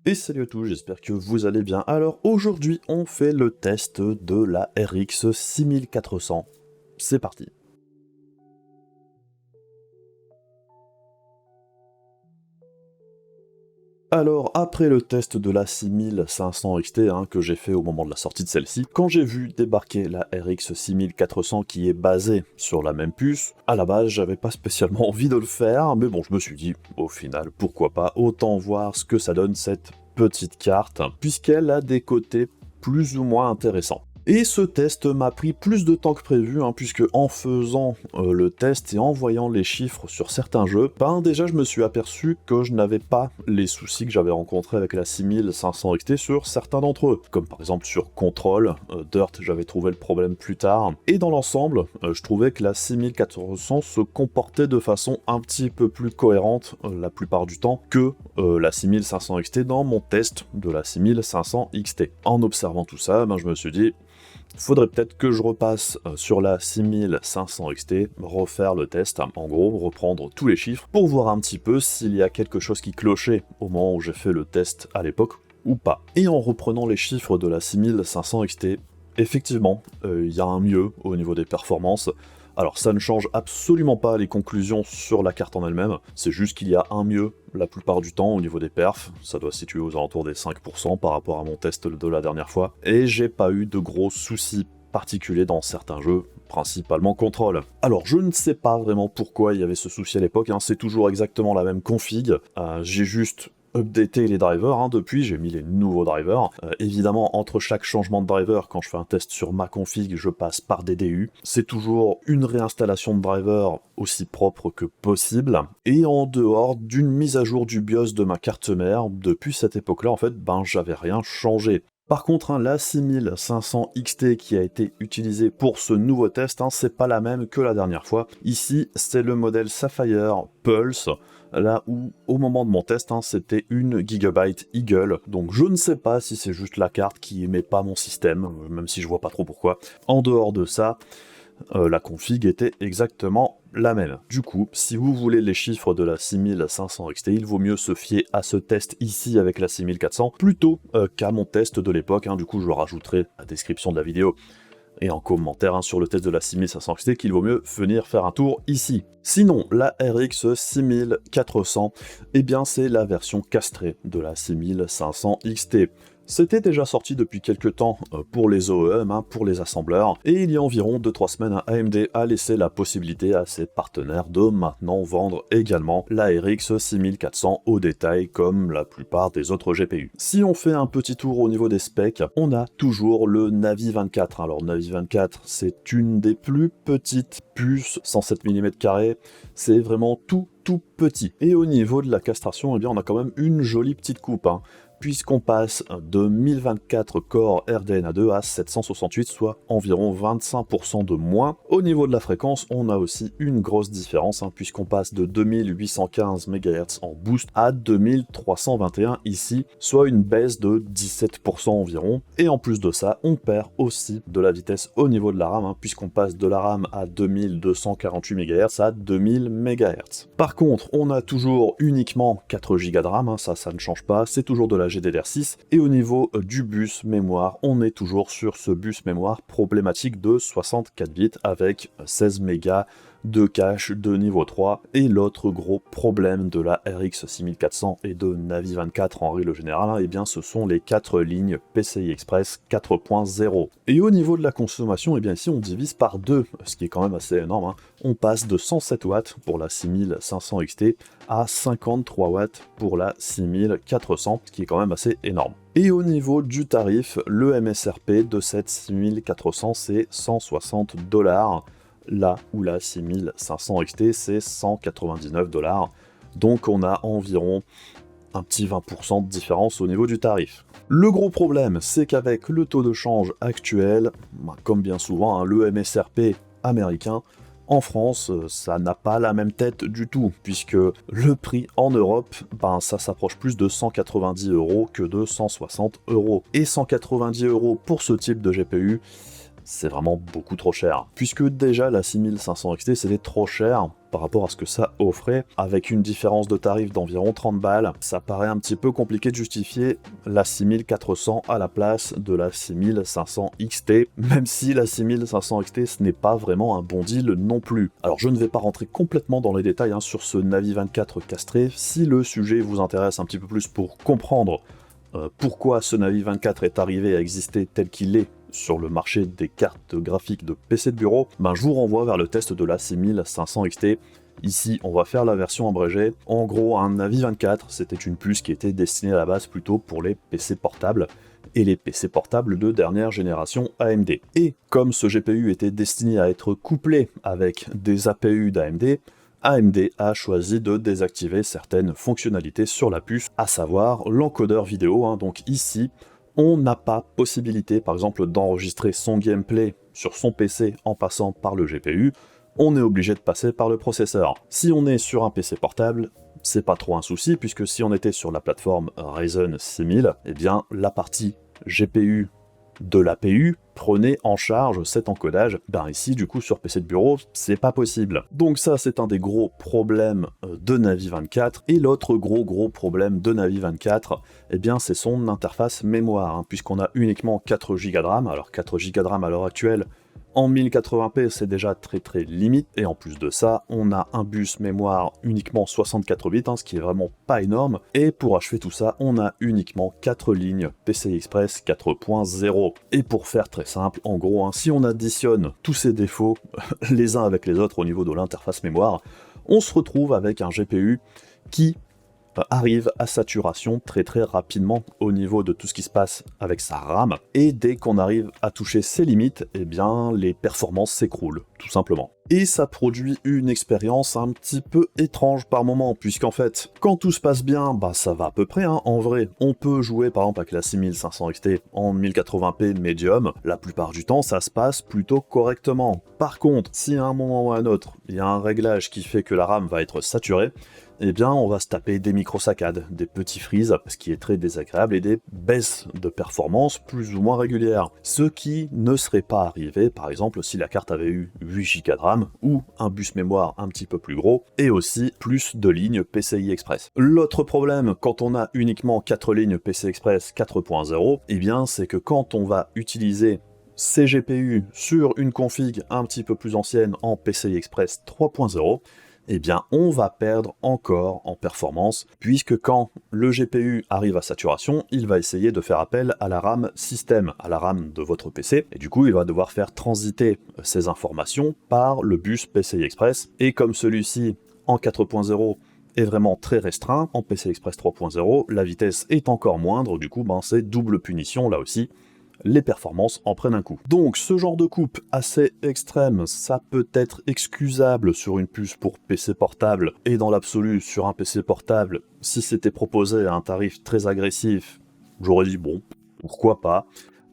Et salut à tous, j'espère que vous allez bien. Alors aujourd'hui, on fait le test de la RX 6400. C'est parti. Alors, après le test de la 6500 XT que j'ai fait au moment de la sortie de celle-ci, quand j'ai vu débarquer la RX 6400 qui est basée sur la même puce, à la base j'avais pas spécialement envie de le faire, mais bon je me suis dit, au final pourquoi pas, autant voir ce que ça donne cette petite carte, puisqu'elle a des côtés plus ou moins intéressants. Et ce test m'a pris plus de temps que prévu, puisque en faisant le test et en voyant les chiffres sur certains jeux, déjà je me suis aperçu que je n'avais pas les soucis que j'avais rencontrés avec la 6500 XT sur certains d'entre eux, comme par exemple sur Control, Dirt j'avais trouvé le problème plus tard, et dans l'ensemble, je trouvais que la 6400 se comportait de façon un petit peu plus cohérente la plupart du temps que la 6500 XT dans mon test de la 6500 XT. En observant tout ça, je me suis dit, faudrait peut-être que je repasse sur la 6500 XT, refaire le test, en gros, reprendre tous les chiffres, pour voir un petit peu s'il y a quelque chose qui clochait au moment où j'ai fait le test à l'époque, ou pas. Et en reprenant les chiffres de la 6500 XT, effectivement, il y a un mieux au niveau des performances. Alors ça ne change absolument pas les conclusions sur la carte en elle-même, c'est juste qu'il y a un mieux la plupart du temps au niveau des perfs, ça doit se situer aux alentours des 5% par rapport à mon test de la dernière fois, et j'ai pas eu de gros soucis particuliers dans certains jeux, principalement Control. Alors je ne sais pas vraiment pourquoi il y avait ce souci à l'époque, c'est toujours exactement la même config, j'ai juste updater les drivers, depuis j'ai mis les nouveaux drivers. Évidemment, entre chaque changement de driver, quand je fais un test sur ma config, je passe par des DU. C'est toujours une réinstallation de driver aussi propre que possible. Et en dehors d'une mise à jour du BIOS de ma carte mère, depuis cette époque-là, en fait, j'avais rien changé. Par contre, la 6500 XT qui a été utilisée pour ce nouveau test, c'est pas la même que la dernière fois. Ici, c'est le modèle Sapphire Pulse, là où, au moment de mon test, c'était une Gigabyte Eagle, donc je ne sais pas si c'est juste la carte qui émet pas mon système, même si je vois pas trop pourquoi. En dehors de ça, la config était exactement la même. Du coup, si vous voulez les chiffres de la 6500 XT, il vaut mieux se fier à ce test ici avec la 6400, plutôt qu'à mon test de l'époque. Du coup, je le rajouterai à la description de la vidéo et en commentaire sur le test de la 6500 XT qu'il vaut mieux venir faire un tour ici. Sinon, la RX 6400, c'est la version castrée de la 6500 XT. C'était déjà sorti depuis quelques temps pour les OEM, pour les assembleurs, et il y a environ 2-3 semaines, AMD a laissé la possibilité à ses partenaires de maintenant vendre également la RX 6400 au détail comme la plupart des autres GPU. Si on fait un petit tour au niveau des specs, on a toujours le Navi 24. Alors Navi 24, c'est une des plus petites puces, 107 mm², c'est vraiment tout petit. Et au niveau de la castration, on a quand même une jolie petite coupe, puisqu'on passe de 1024 Core RDNA2 à 768, soit environ 25% de moins. Au niveau de la fréquence, on a aussi une grosse différence, puisqu'on passe de 2815 MHz en boost à 2321 ici, soit une baisse de 17% environ. Et en plus de ça, on perd aussi de la vitesse au niveau de la RAM, puisqu'on passe de la RAM à 2248 MHz à 2000 MHz. Par contre, on a toujours uniquement 4 Go de RAM, ça ne change pas, c'est toujours de la GDDR6, et au niveau du bus mémoire, on est toujours sur ce bus mémoire problématique de 64 bits avec 16 mégas de cache de niveau 3, et l'autre gros problème de la RX 6400 et de Navi 24 en règle générale, ce sont les 4 lignes PCI Express 4.0. Et au niveau de la consommation, ici on divise par 2, ce qui est quand même assez énorme, on passe de 107 watts pour la 6500 XT à 53 watts pour la 6400, ce qui est quand même assez énorme. Et au niveau du tarif, le MSRP de cette 6400 c'est 160 $, là où la 6500 XT c'est 199 $, donc on a environ un petit 20% de différence au niveau du tarif. Le gros problème, c'est qu'avec le taux de change actuel, comme bien souvent, le MSRP américain, en France, ça n'a pas la même tête du tout, puisque le prix en Europe, ça s'approche plus de 190 € que de 160 €. Et 190 € pour ce type de GPU, c'est vraiment beaucoup trop cher. Puisque déjà la 6500 XT c'était trop cher par rapport à ce que ça offrait, avec une différence de tarif d'environ 30 balles, ça paraît un petit peu compliqué de justifier la 6400 à la place de la 6500 XT, même si la 6500 XT ce n'est pas vraiment un bon deal non plus. Alors je ne vais pas rentrer complètement dans les détails sur ce Navi 24 castré. Si le sujet vous intéresse un petit peu plus pour comprendre pourquoi ce Navi 24 est arrivé à exister tel qu'il est sur le marché des cartes graphiques de PC de bureau, je vous renvoie vers le test de la 6500 XT. Ici, on va faire la version abrégée. En gros, un Navi 24, c'était une puce qui était destinée à la base plutôt pour les PC portables, et les PC portables de dernière génération AMD. Et comme ce GPU était destiné à être couplé avec des APU d'AMD, AMD a choisi de désactiver certaines fonctionnalités sur la puce, à savoir l'encodeur vidéo. Donc ici, on n'a pas possibilité, par exemple, d'enregistrer son gameplay sur son PC en passant par le GPU, on est obligé de passer par le processeur. Si on est sur un PC portable, c'est pas trop un souci, puisque si on était sur la plateforme Ryzen 6000, eh bien la partie GPU de l'APU prenait en charge cet encodage. Ici, du coup, sur PC de bureau, c'est pas possible. Donc ça, c'est un des gros problèmes de Navi 24. Et l'autre gros problème de Navi 24, eh bien, c'est son interface mémoire, puisqu'on a uniquement 4 Go de RAM. Alors 4 Go de RAM à l'heure actuelle, en 1080p, c'est déjà très limite, et en plus de ça, on a un bus mémoire uniquement 64 bits, ce qui est vraiment pas énorme, et pour achever tout ça, on a uniquement 4 lignes PCI Express 4.0. Et pour faire très simple, en gros, si on additionne tous ces défauts, les uns avec les autres au niveau de l'interface mémoire, on se retrouve avec un GPU qui arrive à saturation très rapidement au niveau de tout ce qui se passe avec sa RAM, et dès qu'on arrive à toucher ses limites, eh bien les performances s'écroulent, tout simplement. Et ça produit une expérience un petit peu étrange par moment, puisqu'en fait, quand tout se passe bien, ça va à peu près, en vrai. On peut jouer par exemple avec la 6500 XT en 1080p médium, la plupart du temps ça se passe plutôt correctement. Par contre, si à un moment ou à un autre, il y a un réglage qui fait que la RAM va être saturée, eh bien on va se taper des micro-saccades, des petits freezes, ce qui est très désagréable, et des baisses de performance plus ou moins régulières. Ce qui ne serait pas arrivé, par exemple, si la carte avait eu 8 Go de RAM, ou un bus mémoire un petit peu plus gros, et aussi plus de lignes PCI Express. L'autre problème, quand on a uniquement 4 lignes PCI Express 4.0, eh bien c'est que quand on va utiliser ces GPU sur une config un petit peu plus ancienne en PCI Express 3.0, eh bien on va perdre encore en performance, puisque quand le GPU arrive à saturation, il va essayer de faire appel à la RAM système, à la RAM de votre PC, et du coup il va devoir faire transiter ces informations par le bus PCI Express, et comme celui-ci en 4.0 est vraiment très restreint, en PCI Express 3.0, la vitesse est encore moindre, du coup c'est double punition là aussi, les performances en prennent un coup. Donc ce genre de coupe assez extrême, ça peut être excusable sur une puce pour PC portable, et dans l'absolu sur un PC portable, si c'était proposé à un tarif très agressif, j'aurais dit bon, pourquoi pas.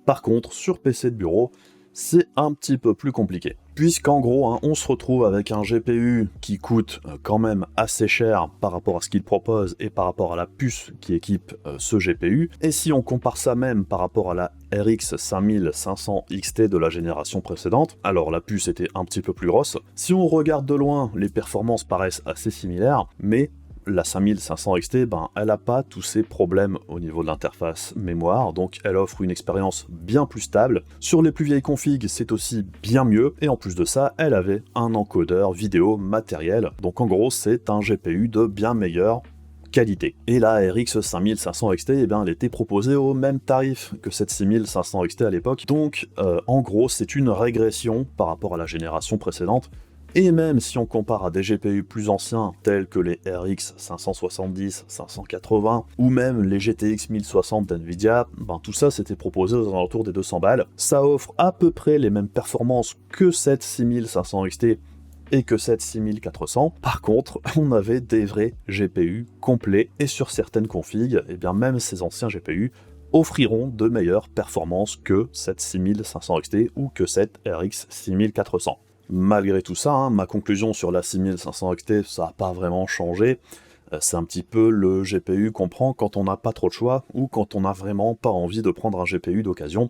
Par contre, sur PC de bureau, c'est un petit peu plus compliqué. Puisqu'en gros, on se retrouve avec un GPU qui coûte quand même assez cher par rapport à ce qu'il propose et par rapport à la puce qui équipe ce GPU. Et si on compare ça même par rapport à la RX 5500 XT de la génération précédente, alors la puce était un petit peu plus grosse. Si on regarde de loin, les performances paraissent assez similaires, mais la 5500 XT, elle n'a pas tous ces problèmes au niveau de l'interface mémoire, donc elle offre une expérience bien plus stable. Sur les plus vieilles configs, c'est aussi bien mieux, et en plus de ça, elle avait un encodeur vidéo matériel, donc en gros, c'est un GPU de bien meilleure qualité. Et la RX 5500 XT, elle était proposée au même tarif que cette 6500 XT à l'époque, donc en gros, c'est une régression par rapport à la génération précédente. Et même si on compare à des GPU plus anciens, tels que les RX 570, 580, ou même les GTX 1060 d'NVIDIA, tout ça c'était proposé aux alentours des 200 balles. Ça offre à peu près les mêmes performances que cette 6500 XT et que cette 6400. Par contre, on avait des vrais GPU complets, et sur certaines configs, même ces anciens GPU offriront de meilleures performances que cette 6500 XT ou que cette RX 6400. Malgré tout ça, ma conclusion sur la 6500 XT, ça n'a pas vraiment changé. C'est un petit peu le GPU qu'on prend quand on n'a pas trop de choix, ou quand on n'a vraiment pas envie de prendre un GPU d'occasion.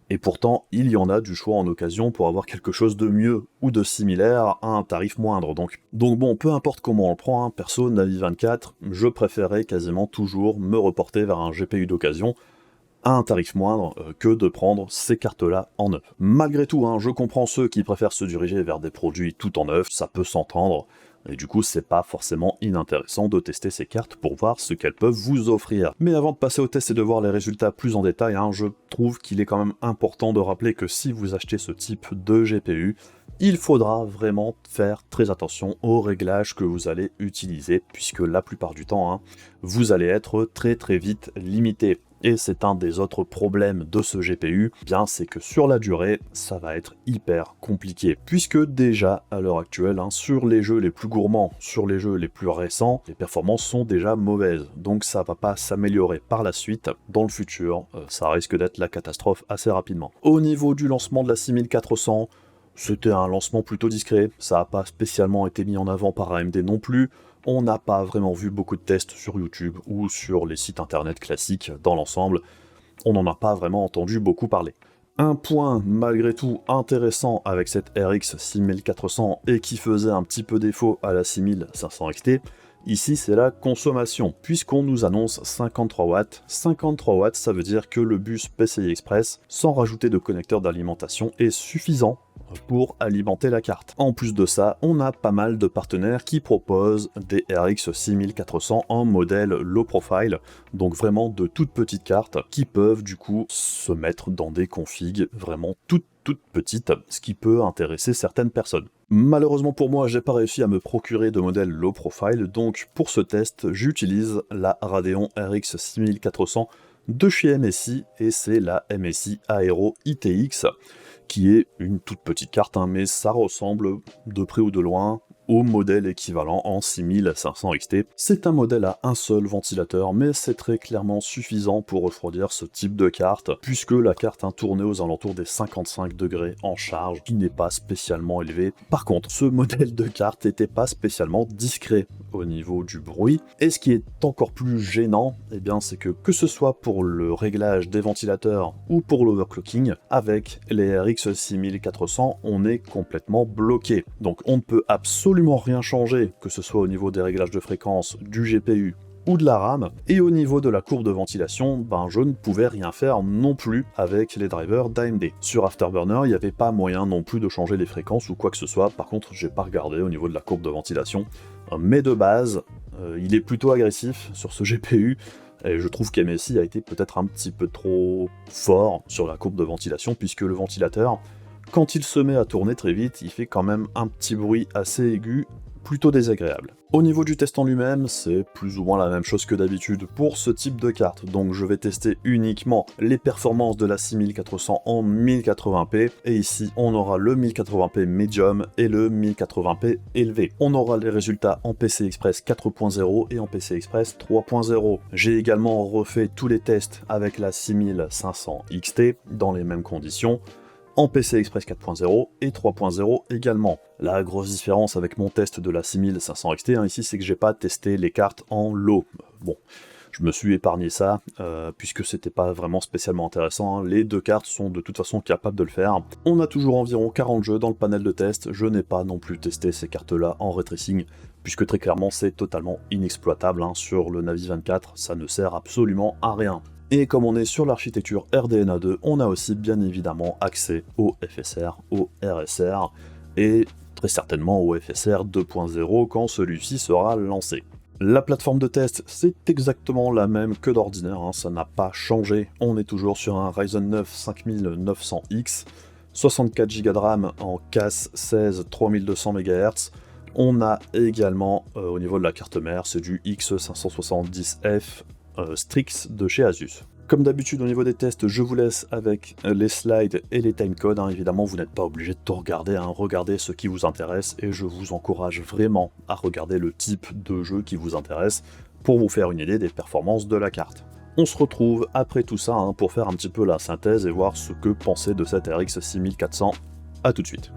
Et pourtant, il y en a du choix en occasion pour avoir quelque chose de mieux ou de similaire à un tarif moindre. Donc bon, peu importe comment on le prend, hein, perso, Navi 24, je préférais quasiment toujours me reporter vers un GPU d'occasion à un tarif moindre que de prendre ces cartes-là en neuf. Malgré tout, hein, je comprends ceux qui préfèrent se diriger vers des produits tout en neuf, ça peut s'entendre, et du coup c'est pas forcément inintéressant de tester ces cartes pour voir ce qu'elles peuvent vous offrir. Mais avant de passer au test et de voir les résultats plus en détail, hein, je trouve qu'il est quand même important de rappeler que si vous achetez ce type de GPU, il faudra vraiment faire très attention aux réglages que vous allez utiliser, puisque la plupart du temps, hein, vous allez être très vite limité. Et c'est un des autres problèmes de ce GPU, bien c'est que sur la durée, ça va être hyper compliqué. Puisque déjà, à l'heure actuelle, hein, sur les jeux les plus gourmands, sur les jeux les plus récents, les performances sont déjà mauvaises. Donc ça va pas s'améliorer par la suite. Dans le futur, ça risque d'être la catastrophe assez rapidement. Au niveau du lancement de la 6400, c'était un lancement plutôt discret, ça n'a pas spécialement été mis en avant par AMD non plus, on n'a pas vraiment vu beaucoup de tests sur YouTube ou sur les sites internet classiques dans l'ensemble, on n'en a pas vraiment entendu beaucoup parler. Un point malgré tout intéressant avec cette RX 6400 et qui faisait un petit peu défaut à la 6500 XT, ici c'est la consommation, puisqu'on nous annonce 53 watts. 53 watts, ça veut dire que le bus PCI Express, sans rajouter de connecteur d'alimentation, est suffisant pour alimenter la carte. En plus de ça, on a pas mal de partenaires qui proposent des RX 6400 en modèle low profile, donc vraiment de toutes petites cartes qui peuvent du coup se mettre dans des configs vraiment toutes petites, ce qui peut intéresser certaines personnes. Malheureusement pour moi, j'ai pas réussi à me procurer de modèle low profile, donc pour ce test, j'utilise la Radeon RX 6400 de chez MSI, et c'est la MSI Aero ITX, qui est une toute petite carte, hein, mais ça ressemble de près ou de loin au modèle équivalent en 6500 XT. C'est un modèle à un seul ventilateur, mais c'est très clairement suffisant pour refroidir ce type de carte, puisque la carte tournée aux alentours des 55 degrés en charge, qui n'est pas spécialement élevé. Par contre, ce modèle de carte n'était pas spécialement discret au niveau du bruit, et ce qui est encore plus gênant, eh bien, c'est que ce soit pour le réglage des ventilateurs ou pour l'overclocking, avec les RX 6400, on est complètement bloqué. Donc on ne peut absolument rien changer, que ce soit au niveau des réglages de fréquence, du GPU ou de la RAM, et au niveau de la courbe de ventilation, je ne pouvais rien faire non plus avec les drivers d'AMD. Sur Afterburner, il n'y avait pas moyen non plus de changer les fréquences ou quoi que ce soit, par contre j'ai pas regardé au niveau de la courbe de ventilation, mais de base, il est plutôt agressif sur ce GPU, et je trouve qu'MSI a été peut-être un petit peu trop fort sur la courbe de ventilation, puisque le ventilateur, quand il se met à tourner très vite, il fait quand même un petit bruit assez aigu, plutôt désagréable. Au niveau du test en lui-même, c'est plus ou moins la même chose que d'habitude pour ce type de carte, donc je vais tester uniquement les performances de la 6400 en 1080p, et ici on aura le 1080p Medium et le 1080p élevé. On aura les résultats en PCI Express 4.0 et en PCI Express 3.0. J'ai également refait tous les tests avec la 6500 XT dans les mêmes conditions, en PCI Express 4.0 et 3.0 également. La grosse différence avec mon test de la 6500 XT, ici, c'est que j'ai pas testé les cartes en low. Bon, je me suis épargné ça, puisque c'était pas vraiment spécialement intéressant, hein. Les deux cartes sont de toute façon capables de le faire. On a toujours environ 40 jeux dans le panel de test, je n'ai pas non plus testé ces cartes-là en ray tracing, puisque très clairement c'est totalement inexploitable, hein. Sur le Navi 24, ça ne sert absolument à rien. Et comme on est sur l'architecture RDNA2, on a aussi bien évidemment accès au FSR, au RSR, et très certainement au FSR 2.0 quand celui-ci sera lancé. La plateforme de test, c'est exactement la même que d'ordinaire, hein, ça n'a pas changé. On est toujours sur un Ryzen 9 5900X, 64 Go de RAM en CAS 16 3200 MHz. On a également, au niveau de la carte mère, c'est du X570F Strix de chez Asus. Comme d'habitude au niveau des tests, je vous laisse avec les slides et les timecodes, hein. Évidemment vous n'êtes pas obligé de tout regarder, hein. Regardez ce qui vous intéresse, et je vous encourage vraiment à regarder le type de jeu qui vous intéresse pour vous faire une idée des performances de la carte. On se retrouve après tout ça, hein, pour faire un petit peu la synthèse et voir ce que penser de cette RX 6400. A tout de suite.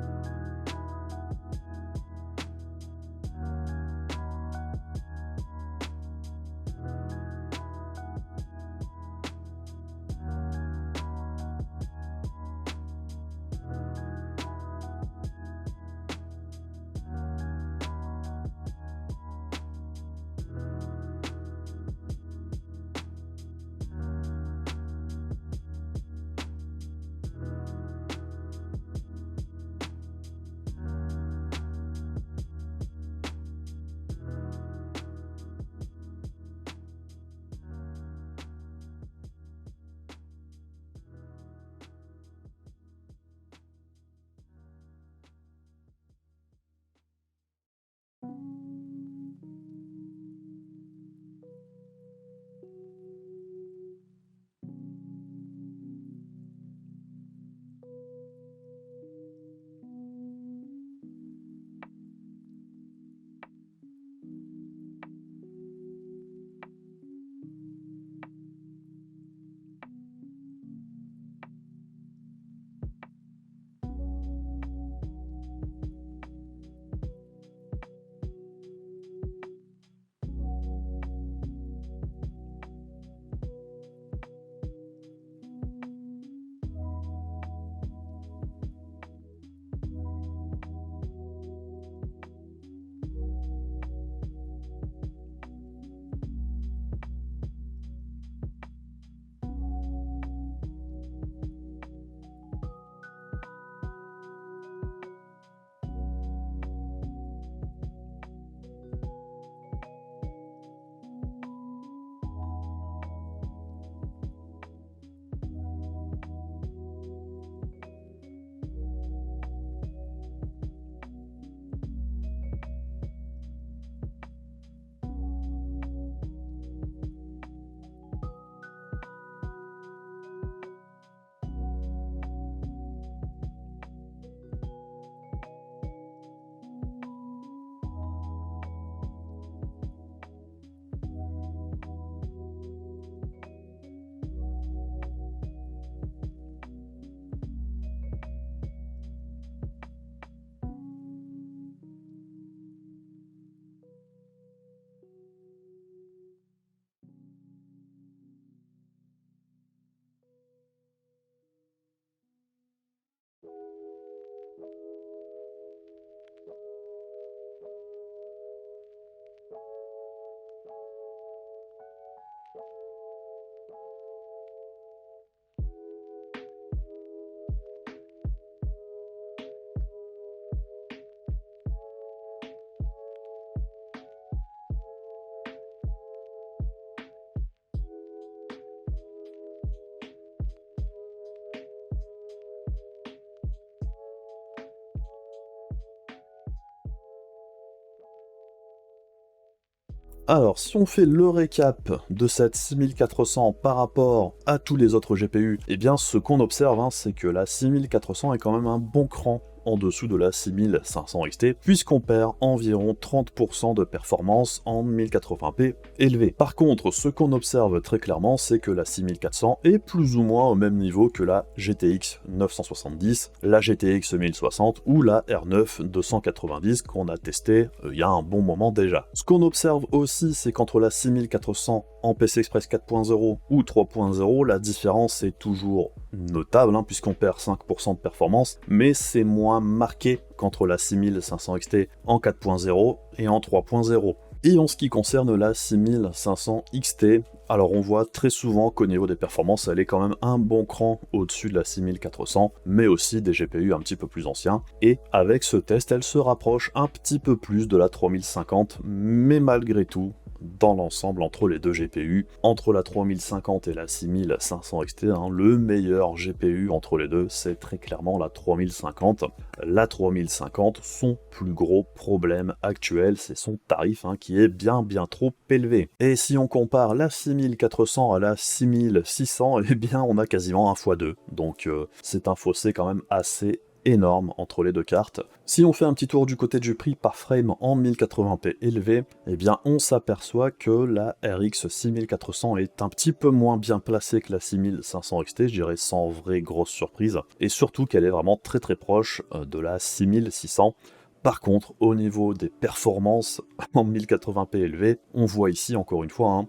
Alors, si on fait le récap de cette 6400 par rapport à tous les autres GPU, eh bien ce qu'on observe, c'est que la 6400 est quand même un bon cran en dessous de la 6500 XT, puisqu'on perd environ 30% de performance en 1080p élevé. Par contre, ce qu'on observe très clairement, c'est que la 6400 est plus ou moins au même niveau que la GTX 970, la GTX 1060 ou la R9 290 qu'on a testé il y a un bon moment déjà. Ce qu'on observe aussi, c'est qu'entre la 6400 en PC Express 4.0 ou 3.0, la différence est toujours notable, puisqu'on perd 5% de performance, mais c'est moins marqué qu'entre la 6500 XT en 4.0 et en 3.0. Et en ce qui concerne la 6500 XT, alors on voit très souvent qu'au niveau des performances, elle est quand même un bon cran au-dessus de la 6400, mais aussi des GPU un petit peu plus anciens. Et avec ce test, elle se rapproche un petit peu plus de la 3050, mais malgré tout, dans l'ensemble entre les deux GPU, entre la 3050 et la 6500 XT, le meilleur GPU entre les deux, c'est très clairement la 3050. La 3050, son plus gros problème actuel, c'est son tarif qui est bien trop élevé. Et si on compare la 6400 à la 6600, eh bien on a quasiment un x2. Donc c'est un fossé quand même assez énorme entre les deux cartes. Si on fait un petit tour du côté du prix par frame en 1080p élevé, eh bien on s'aperçoit que la RX 6400 est un petit peu moins bien placée que la 6500 XT, je dirais sans vraie grosse surprise, et surtout qu'elle est vraiment très proche de la 6600. Par contre, au niveau des performances en 1080p élevé, on voit ici encore une fois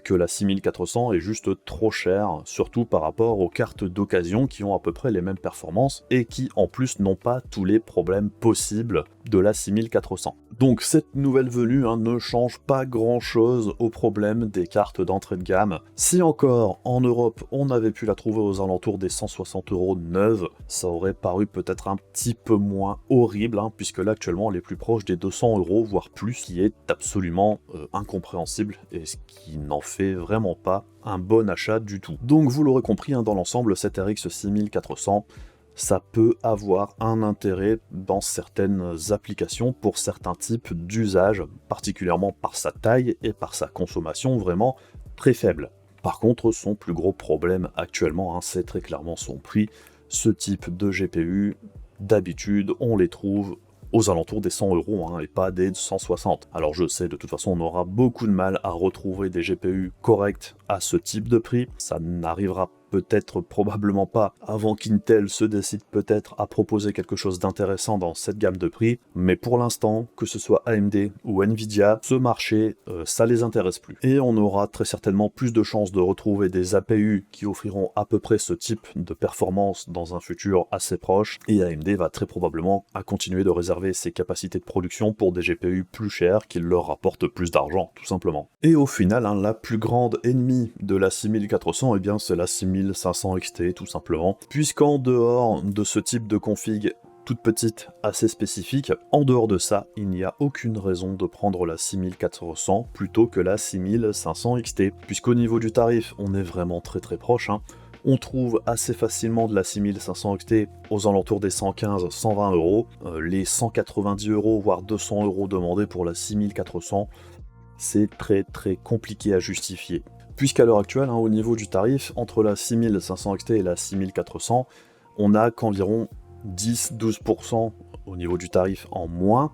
que la 6400 est juste trop chère, surtout par rapport aux cartes d'occasion qui ont à peu près les mêmes performances et qui en plus n'ont pas tous les problèmes possibles de la 6400. Donc cette nouvelle venue ne change pas grand chose au problème des cartes d'entrée de gamme. Si encore en Europe on avait pu la trouver aux alentours des 160 € neuve, ça aurait paru peut-être un petit peu moins horrible, puisque là actuellement elle est plus proche des 200 €, voire plus, ce qui est absolument incompréhensible et ce qui n'en fait vraiment pas un bon achat du tout. Donc vous l'aurez compris, dans l'ensemble, cette RX 6400, ça peut avoir un intérêt dans certaines applications pour certains types d'usages, particulièrement par sa taille et par sa consommation vraiment très faible. Par contre, son plus gros problème actuellement, c'est très clairement son prix. Ce type de GPU, d'habitude, on les trouve aux alentours des 100 € et pas des 160. Alors je sais, de toute façon, on aura beaucoup de mal à retrouver des GPU corrects à ce type de prix. Ça n'arrivera peut-être probablement pas avant qu'Intel se décide peut-être à proposer quelque chose d'intéressant dans cette gamme de prix, mais pour l'instant, que ce soit AMD ou Nvidia, ce marché, ça les intéresse plus. Et on aura très certainement plus de chances de retrouver des APU qui offriront à peu près ce type de performance dans un futur assez proche, et AMD va très probablement à continuer de réserver ses capacités de production pour des GPU plus chers qui leur rapportent plus d'argent, tout simplement. Et au final, la plus grande ennemie de la 6400, eh bien c'est la 6500 XT tout simplement, puisqu'en dehors de ce type de config toute petite, assez spécifique, en dehors de ça, il n'y a aucune raison de prendre la 6400 plutôt que la 6500 XT, puisqu'au niveau du tarif, on est vraiment très proche. On trouve assez facilement de la 6500 XT aux alentours des 115-120 €, les 190 €, voire 200 € demandés pour la 6400, c'est très compliqué à justifier. Puisqu'à l'heure actuelle, au niveau du tarif, entre la 6500 XT et la 6400, on n'a qu'environ 10-12% au niveau du tarif en moins.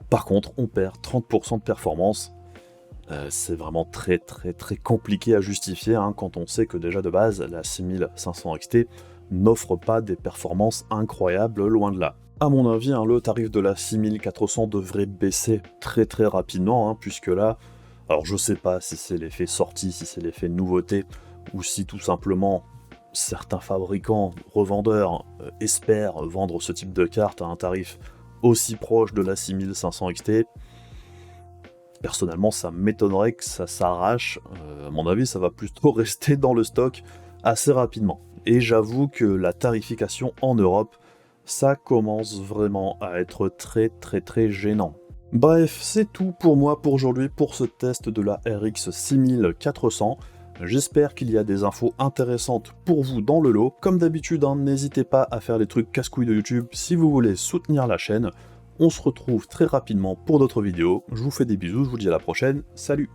Par contre, on perd 30% de performance. C'est vraiment très compliqué à justifier quand on sait que déjà de base, la 6500 XT n'offre pas des performances incroyables, loin de là. À mon avis, le tarif de la 6400 devrait baisser très rapidement, puisque là, alors je sais pas si c'est l'effet sortie, si c'est l'effet nouveauté, ou si tout simplement certains fabricants, revendeurs, espèrent vendre ce type de carte à un tarif aussi proche de la 6500 XT. Personnellement, ça m'étonnerait que ça s'arrache. À mon avis, ça va plutôt rester dans le stock assez rapidement. Et j'avoue que la tarification en Europe, ça commence vraiment à être très gênant. Bref, c'est tout pour moi pour aujourd'hui pour ce test de la RX 6400. J'espère qu'il y a des infos intéressantes pour vous dans le lot. Comme d'habitude, n'hésitez pas à faire les trucs casse-couilles de YouTube si vous voulez soutenir la chaîne. on se retrouve très rapidement pour d'autres vidéos, je vous fais des bisous, je vous dis à la prochaine, salut!